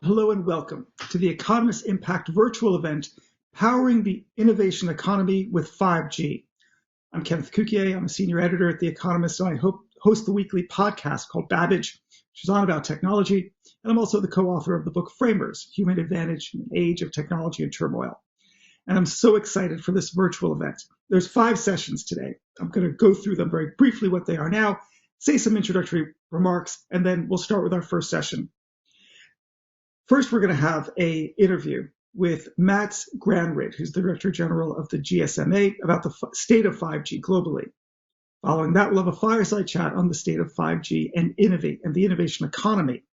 Hello and welcome to the Economist Impact virtual event, Powering the Innovation Economy with 5G. I'm Kenneth Cukier. I'm a senior editor at The Economist, and I host the weekly podcast called Babbage, which is on about technology. And I'm also the co-author of the book Framers, Human Advantage in an Age of Technology and Turmoil. And I'm so excited for this virtual event. There's 5 sessions today. I'm going to go through them very briefly, what they are now, say some introductory remarks, and then we'll start with our first session. First, we're going to have an interview with Mats Granryd, who's the Director General of the GSMA, about the state of 5G globally. Following that, we'll have a fireside chat on the state of 5G and the innovation economy.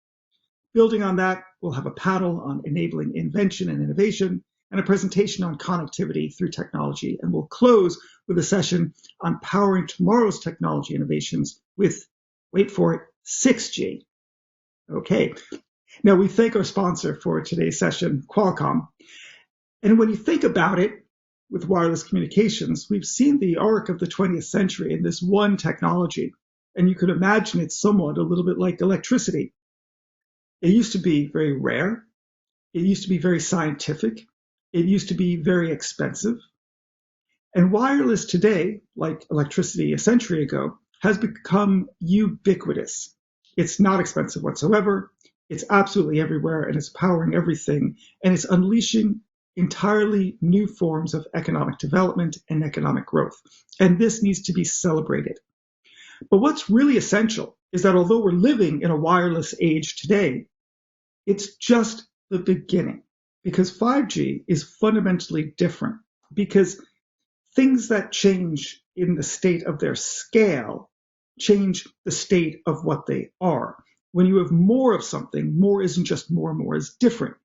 Building on that, we'll have a panel on enabling invention and innovation and a presentation on connectivity through technology. And we'll close with a session on powering tomorrow's technology innovations with, wait for it, 6G. Okay. Now, we thank our sponsor for today's session, Qualcomm. And when you think about it, with wireless communications, we've seen the arc of the 20th century in this one technology. And you could imagine it somewhat a little bit like electricity. It used to be very rare. It used to be very scientific. It used to be very expensive. And wireless today, like electricity a century ago, has become ubiquitous. It's not expensive whatsoever. It's absolutely everywhere, and it's powering everything, and it's unleashing entirely new forms of economic development and economic growth. And this needs to be celebrated. But what's really essential is that although we're living in a wireless age today, it's just the beginning, because 5G is fundamentally different, because things that change in the state of their scale change the state of what they are. When you have more of something, more isn't just more is different.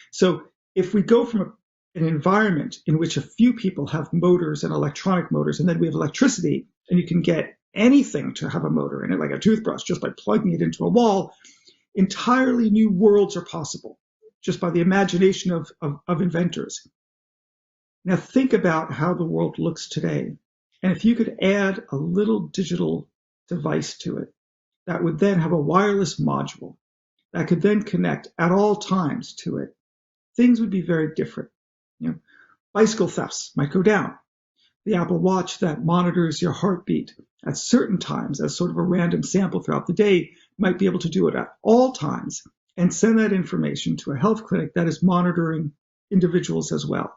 So if we go from an environment in which a few people have motors and electronic motors, and then we have electricity, and you can get anything to have a motor in it, like a toothbrush, just by plugging it into a wall, entirely new worlds are possible just by the imagination of inventors. Now think about how the world looks today. And if you could add a little digital device to it, that would then have a wireless module that could then connect at all times to it, things would be very different. Bicycle thefts might go down. The Apple Watch that monitors your heartbeat at certain times as sort of a random sample throughout the day might be able to do it at all times and send that information to a health clinic that is monitoring individuals as well.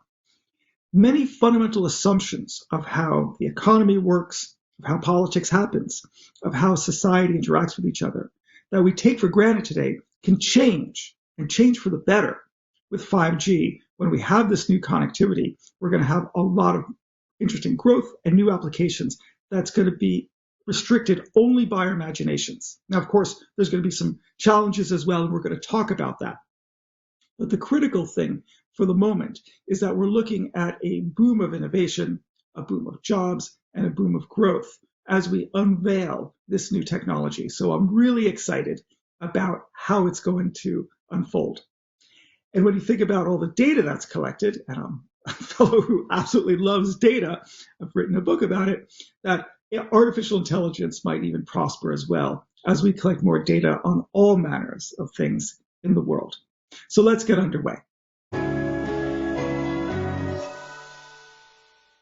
Many fundamental assumptions of how the economy works, of how politics happens, of how society interacts with each other, that we take for granted today can change, and change for the better. With 5G, when we have this new connectivity, we're going to have a lot of interesting growth and new applications that's going to be restricted only by our imaginations. Now, of course, there's going to be some challenges as well, and we're going to talk about that. But the critical thing for the moment is that we're looking at a boom of innovation, a boom of jobs, and a boom of growth as we unveil this new technology. So I'm really excited about how it's going to unfold. And when you think about all the data that's collected, and I'm a fellow who absolutely loves data, I've written a book about it, that artificial intelligence might even prosper as well as we collect more data on all manners of things in the world. So let's get underway.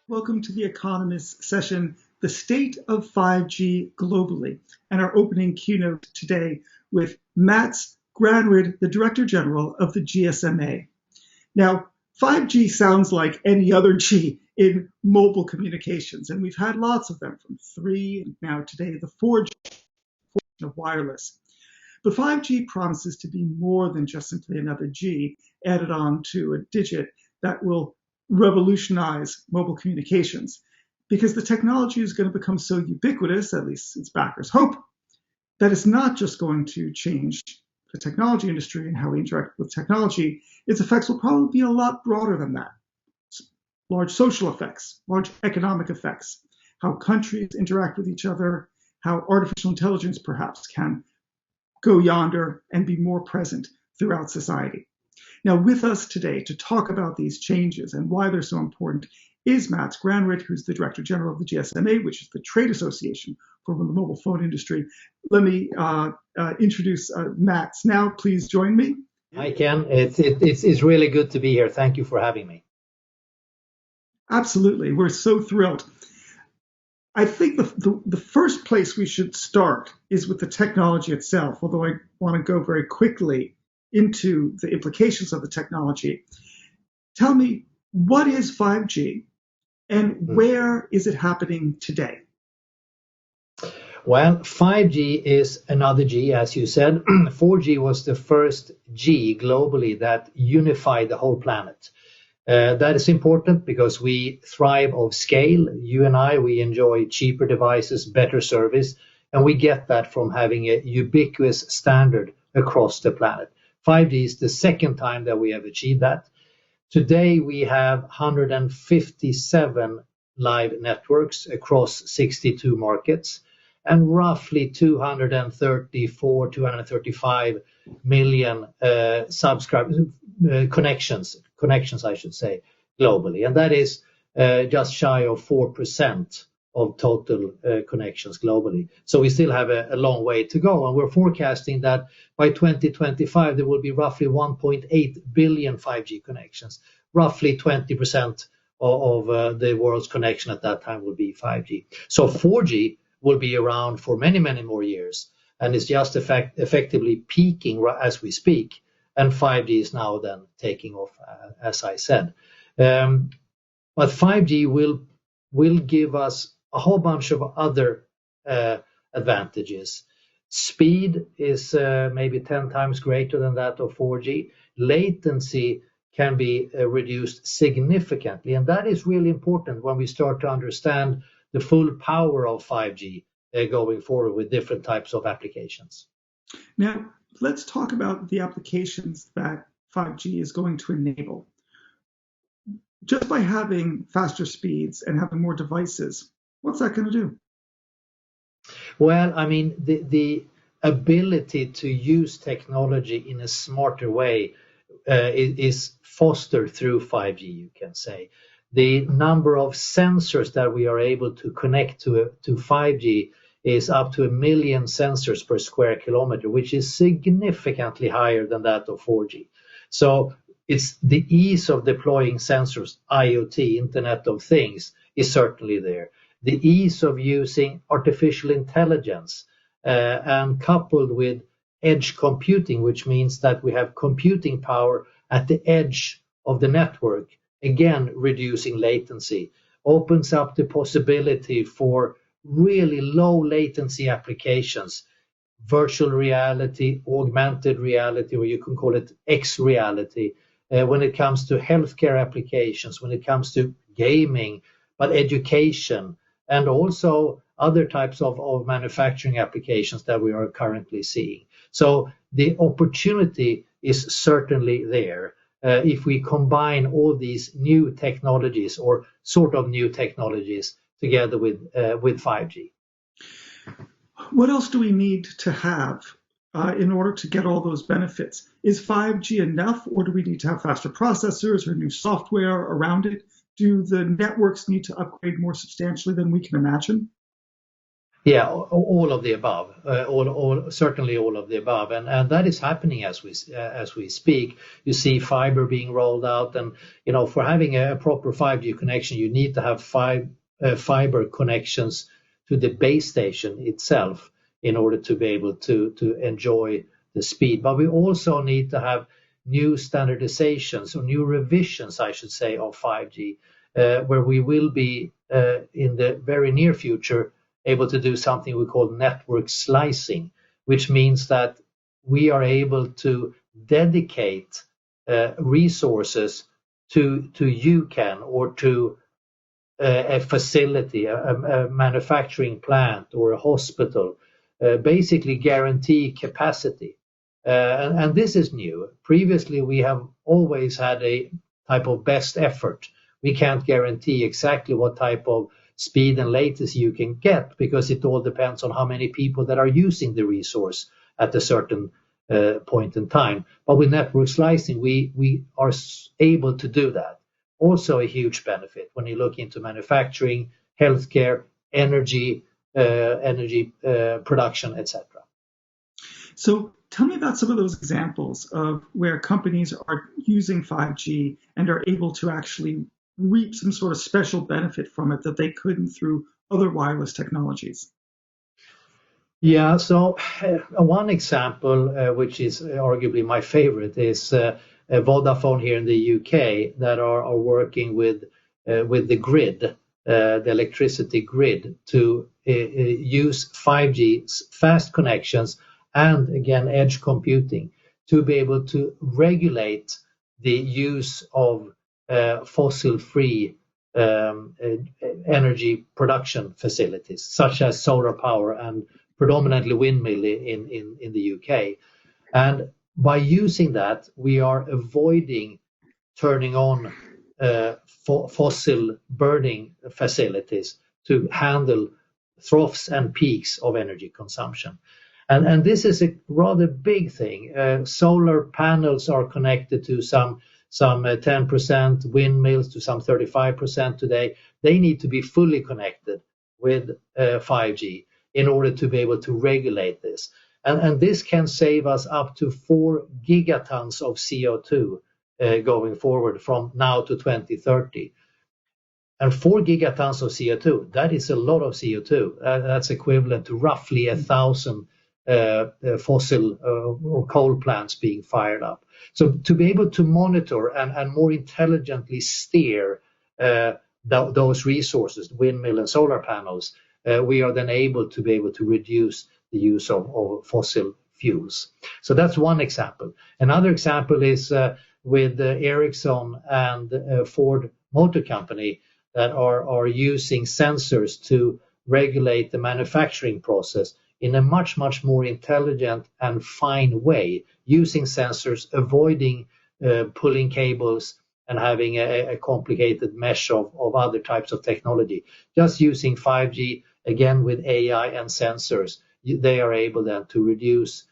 Welcome to The Economist session, The State of 5G Globally, and our opening keynote today with Mats Granryd, the Director General of the GSMA. Now, 5G sounds like any other G in mobile communications, and we've had lots of them from 3 and now today the 4G of wireless. But 5G promises to be more than just simply another G added on to a digit that will revolutionize mobile communications, because the technology is going to become so ubiquitous, at least its backers hope, that it's not just going to change the technology industry and how we interact with technology. Its effects will probably be a lot broader than that. Large social effects, large economic effects, how countries interact with each other, how artificial intelligence perhaps can go yonder and be more present throughout society. Now, with us today to talk about these changes and why they're so important is Mats Granryd, who's the Director General of the GSMA, which is the trade association for the mobile phone industry. Let me introduce Mats now. Please join me Hi, Ken. It's really good to be here. Thank you for having me. Absolutely. We're so thrilled. I think the first place we should start is with the technology itself, although I want to go very quickly into the implications of the technology. Tell me, what is 5G and where is it happening today? Well, 5G is another G, as you said. 4G was the first G globally that unified the whole planet. That is important because we thrive of scale. You and I, we enjoy cheaper devices, better service, and we get that from having a ubiquitous standard across the planet. 5G is the second time that we have achieved that. Today, we have 157 live networks across 62 markets and roughly 234, 235 million subscribers, connections, I should say, globally. And that is just shy of 4% of total connections globally. So we still have a long way to go. And we're forecasting that by 2025, there will be roughly 1.8 billion 5G connections. Roughly 20% of the world's connection at that time will be 5G. So 4G will be around for many, many more years. And it's just effectively peaking as we speak. And 5G is now then taking off, as I said. But 5G will give us a whole bunch of other advantages. Speed is maybe 10 times greater than that of 4G. Latency can be reduced significantly. And that is really important when we start to understand the full power of 5G going forward with different types of applications. Now, let's talk about the applications that 5G is going to enable. Just by having faster speeds and having more devices, what's that going to do? Well, I mean, the ability to use technology in a smarter way is fostered through 5G, you can say. The number of sensors that we are able to connect to 5G is up to 1 million sensors per square kilometer, which is significantly higher than that of 4G. So it's the ease of deploying sensors, IoT, Internet of Things, is certainly there. The ease of using artificial intelligence and coupled with edge computing, which means that we have computing power at the edge of the network, again, reducing latency, opens up the possibility for really low latency applications, virtual reality, augmented reality, or you can call it X reality, when it comes to healthcare applications, when it comes to gaming, but education, and also other types of manufacturing applications that we are currently seeing. So the opportunity is certainly there if we combine all these new technologies or sort of new technologies together with 5G. What else do we need to have in order to get all those benefits? Is 5G enough, or do we need to have faster processors or new software around it? Do the networks need to upgrade more substantially than we can imagine? Yeah, all of the above. Certainly all of the above, and that is happening as we speak. You see fiber being rolled out, and for having a proper 5G connection, you need to have fiber connections to the base station itself in order to be able to enjoy the speed. But we also need to have new standardizations or new revisions, I should say, of 5G, where we will be in the very near future able to do something we call network slicing, which means that we are able to dedicate resources to UCAN or to a facility, a manufacturing plant or a hospital, basically guarantee capacity. And this is new. Previously, we have always had a type of best effort. We can't guarantee exactly what type of speed and latency you can get because it all depends on how many people that are using the resource at a certain point in time. But with network slicing, we are able to do that. Also a huge benefit when you look into manufacturing, healthcare, energy production, etc. So Tell me about some of those examples of where companies are using 5G and are able to actually reap some sort of special benefit from it that they couldn't through other wireless technologies. Yeah, so one example, which is arguably my favorite, is Vodafone here in the UK that are working with the grid, the electricity grid, to use 5G fast connections and again edge computing to be able to regulate the use of fossil-free energy production facilities, such as solar power and predominantly windmill in the UK. And by using that, we are avoiding turning on fossil burning facilities to handle troughs and peaks of energy consumption. And this is a rather big thing. Solar panels are connected to some 10%, windmills to some 35% today. They need to be fully connected with 5G in order to be able to regulate this. And this can save us up to 4 gigatons of CO2 going forward from now to 2030. And 4 gigatons of CO2, that is a lot of CO2. That's equivalent to roughly 1,000 fossil or coal plants being fired up. So to be able to monitor and more intelligently steer those resources, windmill and solar panels, we are then able to reduce the use of fossil fuels. So that's one example. Another example is with Ericsson and Ford Motor Company that are using sensors to regulate the manufacturing process in a much, much more intelligent and fine way, using sensors, avoiding pulling cables and having a complicated mesh of other types of technology. Just using 5G, again with AI and sensors, they are able then to reduce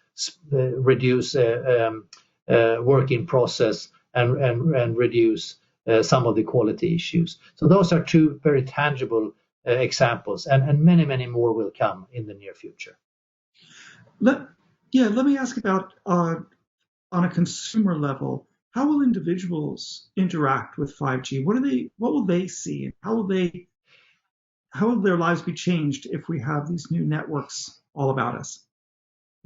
work in process and reduce some of the quality issues. So those are two very tangible examples, and many, many more will come in the near future. Let me ask about on a consumer level, how will individuals interact with 5G? What will they see? How will their lives be changed if we have these new networks all about us?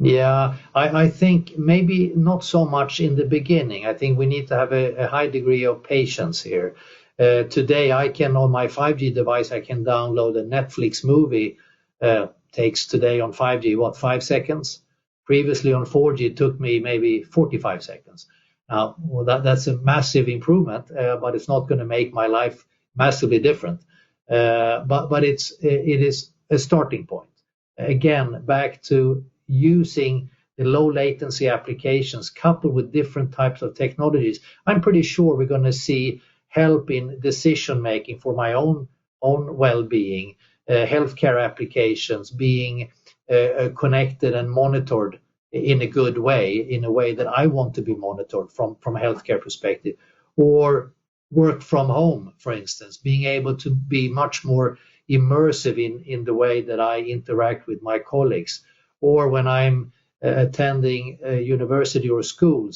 Yeah, I think maybe not so much in the beginning. I think we need to have a high degree of patience here. Today, I can, on my 5G device, I can download a Netflix movie. Takes today on 5G, 5 seconds? Previously on 4G, it took me maybe 45 seconds. Now, that's a massive improvement, but it's not going to make my life massively different. But it is a starting point. Again, back to using the low latency applications coupled with different types of technologies. I'm pretty sure we're going to see help in decision making for my own well-being, healthcare applications being connected and monitored in a good way, in a way that I want to be monitored from a healthcare perspective, or work from home, for instance, being able to be much more immersive in the way that I interact with my colleagues, or when I'm attending a university or school,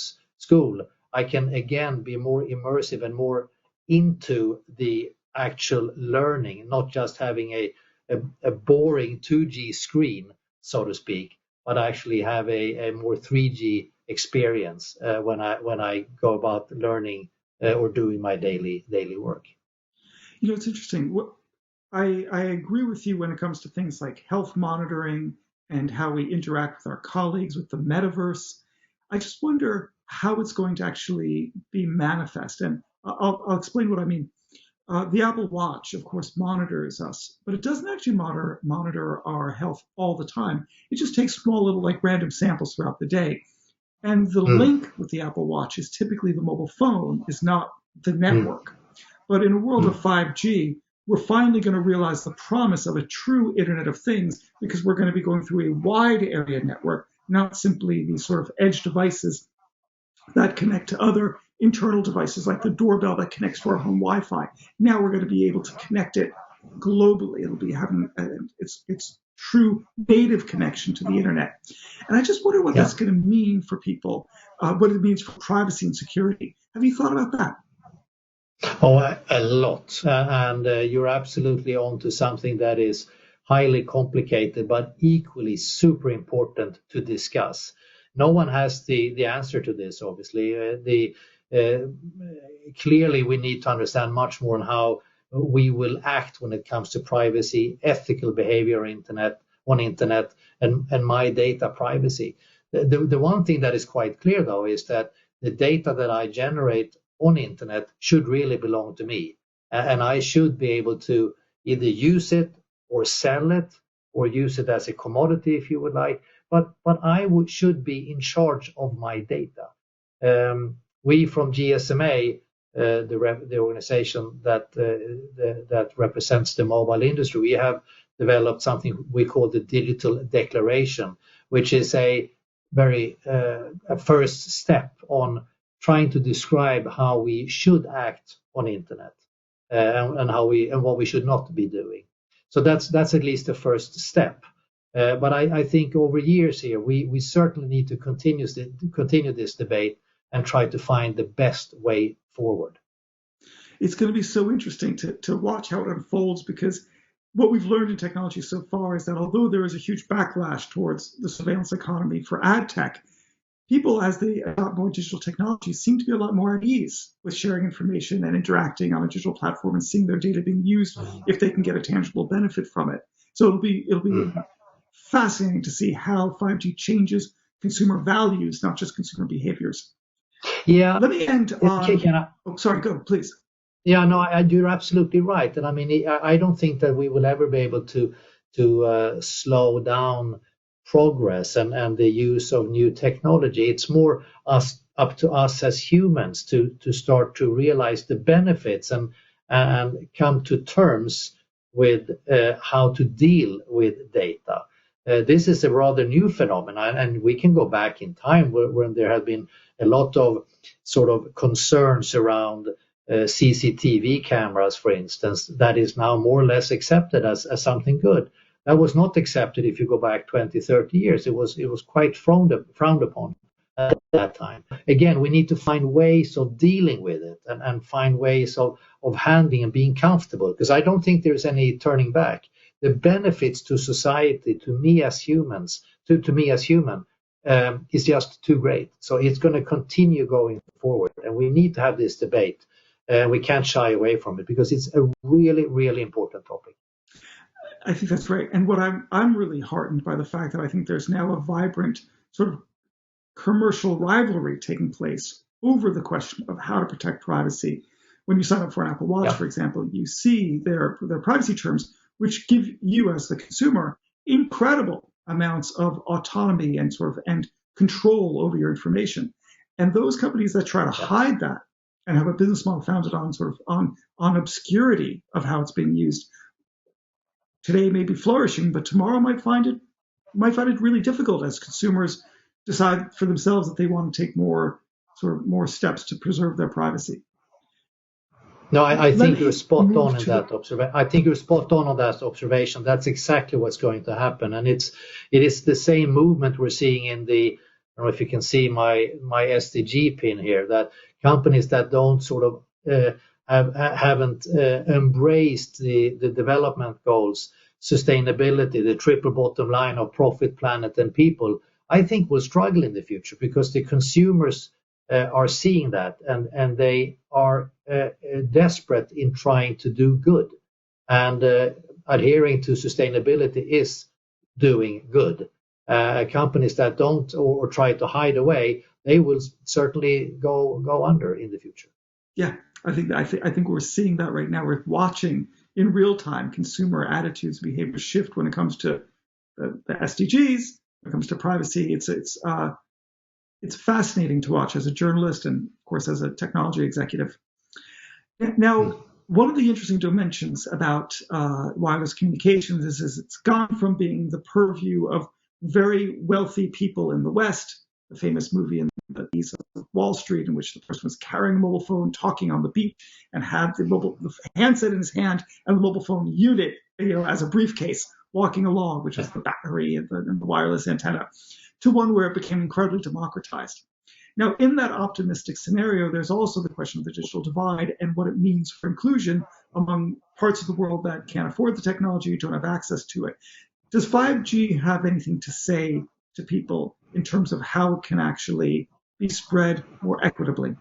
I can again be more immersive and more into the actual learning, not just having a boring 2G screen, so to speak, but actually have a more 3G experience when I go about learning or doing my daily work. It's interesting. I agree with you when it comes to things like health monitoring and how we interact with our colleagues with the metaverse. I just wonder how it's going to actually be manifest. And I'll explain what I mean. The Apple Watch, of course, monitors us, but it doesn't actually monitor our health all the time. It just takes small little random samples throughout the day. And the link with the Apple Watch is typically the mobile phone, is not the network. But in a world of 5G, we're finally going to realize the promise of a true Internet of Things, because we're going to be going through a wide area network, not simply these sort of edge devices that connect to other internal devices like the doorbell that connects to our home Wi-Fi. Now we're going to be able to connect it globally. It'll be having it's true native connection to the internet. And I just wonder what Yeah. that's going to mean for people, what it means for privacy and security. Have you thought about that? Oh, a lot. And you're absolutely on to something that is highly complicated, but equally super important to discuss. No one has the answer to this, obviously. Clearly, we need to understand much more on how we will act when it comes to privacy, ethical behavior on internet, and my data privacy. The one thing that is quite clear, though, is that the data that I generate on internet should really belong to me, and I should be able to either use it or sell it or use it as a commodity, if you would like. But should be in charge of my data. We from GSMA, the organization that represents the mobile industry, we have developed something we call the Digital Declaration, which is a very a first step on trying to describe how we should act on internet, and what we should not be doing. So that's at least the first step. But I think over years here we certainly need to continue this debate and try to find the best way forward. It's going to be so interesting to watch how it unfolds, because what we've learned in technology so far is that although there is a huge backlash towards the surveillance economy for ad tech, people, as they adopt more digital technology, seem to be a lot more at ease with sharing information and interacting on a digital platform and seeing their data being used if they can get a tangible benefit from it. So it'll be fascinating to see how 5G changes consumer values, not just consumer behaviors. Yeah. Let me end on. Oh, sorry, go, please. Yeah, no, you're absolutely right. And I mean, I don't think that we will ever be able to slow down progress and the use of new technology. It's more up to us as humans to start to realize the benefits and come to terms with how to deal with data. This is a rather new phenomenon, and we can go back in time when there have been a lot of sort of concerns around CCTV cameras, for instance, that is now more or less accepted as something good. That was not accepted if you go back 20, 30 years. It was quite frowned upon at that time. Again, we need to find ways of dealing with it and find ways of handling and being comfortable, because I don't think there's any turning back. The benefits to society, to me as humans, to me as human, is just too great. So it's going to continue going forward, and we need to have this debate. We can't shy away from it because it's a really, really important topic. I think that's right. And what I'm really heartened by the fact that I think there's now a vibrant sort of commercial rivalry taking place over the question of how to protect privacy. When you sign up for an Apple Watch, for example, you see their privacy terms, which give you as the consumer incredible amounts of autonomy and and control over your information. And those companies that try to hide that and have a business model founded on on obscurity of how it's being used, today may be flourishing, but tomorrow might find it really difficult as consumers decide for themselves that they want to take more steps to preserve their privacy. No, I think you're spot on in that observation. I think you're spot on that observation. That's exactly what's going to happen, and it is the same movement we're seeing in the. I don't know if you can see my SDG pin here. That companies that don't sort of haven't embraced the development goals, sustainability, the triple bottom line of profit, planet, and people, I think will struggle in the future because the consumers are seeing that and they are desperate in trying to do good. And adhering to sustainability is doing good. Companies that don't or try to hide away, they will certainly go under in the future. Yeah, I think we're seeing that right now. We're watching in real time consumer attitudes, behaviors shift when it comes to the SDGs, when it comes to privacy. It's fascinating to watch as a journalist and, of course, as a technology executive. Now, one of the interesting dimensions about wireless communications is it's gone from being the purview of very wealthy people in the West, the famous movie in the East of Wall Street, in which the person was carrying a mobile phone, talking on the beach, and had the handset in his hand and the mobile phone unit, as a briefcase walking along, which is the battery and the wireless antenna, to one where it became incredibly democratized. Now, in that optimistic scenario, there's also the question of the digital divide and what it means for inclusion among parts of the world that can't afford the technology, don't have access to it. Does 5G have anything to say to people in terms of how it can actually be spread more equitably?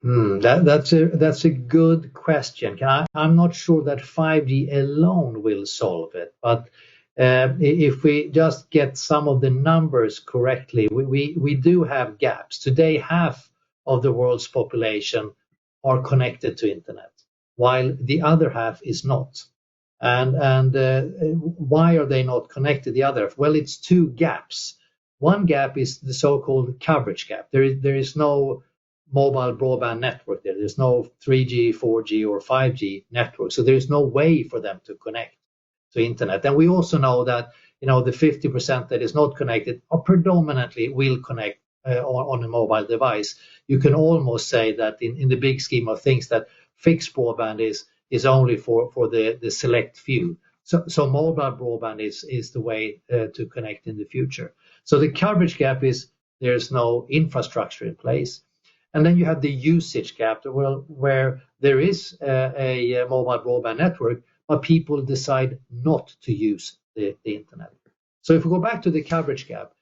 That's a good question. I'm not sure that 5G alone will solve it, but if we just get some of the numbers correctly, we do have gaps. Today, half of the world's population are connected to internet, while the other half is not. And why are they not connected? The other, well, it's two gaps. One gap is the so-called coverage gap. There is no mobile broadband network there. There's no 3G, 4G, or 5G network, so there's no way for them to connect to internet. And we also know that the 50% that is not connected are predominantly will connect on a mobile device. You can almost say that in the big scheme of things that fixed broadband is only for the select few. So mobile broadband is the way to connect in the future. So the coverage gap is there's no infrastructure in place. And then you have the usage gap, where there is a mobile broadband network, but people decide not to use the internet. So if we go back to the coverage gap,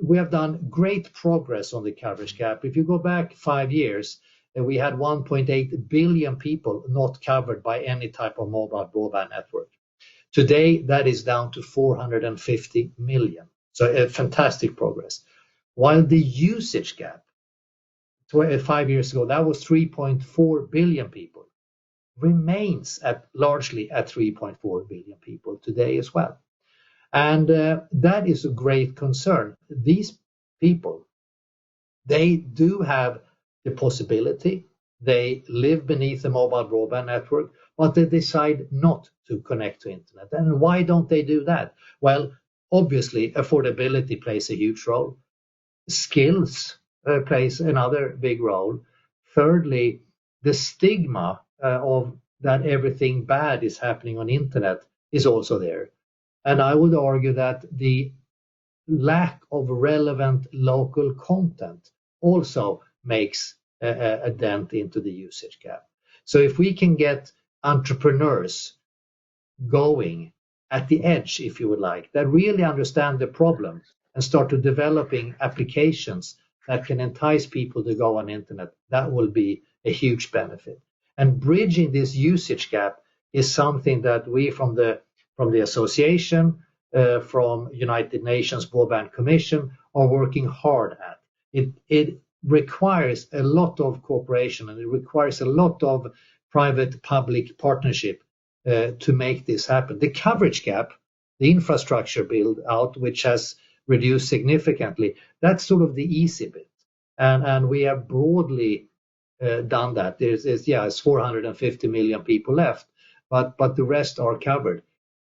we have done great progress on the coverage gap. If you go back 5 years, we had 1.8 billion people not covered by any type of mobile broadband network. Today, that is down to 450 million. So a fantastic progress. While the usage gap, 5 years ago, that was 3.4 billion people, remains largely at 3.4 billion people today as well. And that is a great concern. These people, they do have the possibility, they live beneath a mobile broadband network, but they decide not to connect to internet. And why don't they do that? Well, obviously, affordability plays a huge role. Skills plays another big role. Thirdly, the stigma of that everything bad is happening on internet is also there. And I would argue that the lack of relevant local content also makes a dent into the usage gap. So if we can get entrepreneurs going at the edge, if you would like, that really understand the problem and start to developing applications that can entice people to go on internet, that will be a huge benefit. And bridging this usage gap is something that we from the association, from United Nations Broadband Commission are working hard at. It requires a lot of cooperation and it requires a lot of private-public partnership to make this happen. The coverage gap, the infrastructure build out, which has reduced significantly, that's sort of the easy bit. And we have broadly done that. It's 450 million people left, but the rest are covered.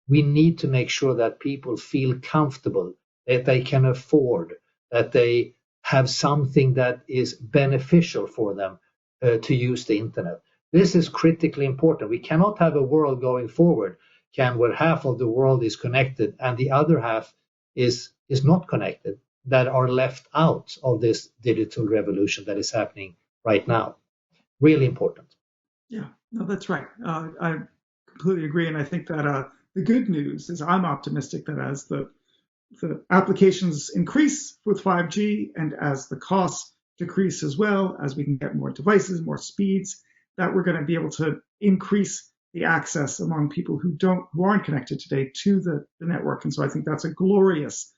We need to make sure that people feel comfortable, that they can afford, that they have something that is beneficial for them to use the internet. This is critically important. We cannot have a world going forward where half of the world is connected and the other half is not connected, that are left out of this digital revolution that is happening right now. Really important. Yeah, no, that's right. I completely agree. And I think that the good news is I'm optimistic that as the applications increase with 5G and as the costs decrease as well, as we can get more devices, more speeds, that we're going to be able to increase the access among people who aren't connected today to the network. And so I think that's a glorious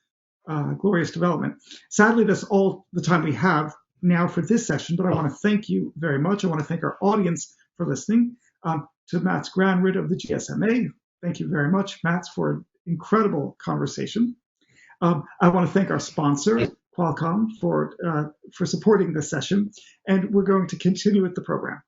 development. Sadly, that's all the time we have now for this session, but I want to thank you very much. I want to thank our audience for listening. To Mats Granrud of the GSMA, thank you very much, Mats, for an incredible conversation. I want to thank our sponsor, Qualcomm, for supporting this session, and we're going to continue with the program.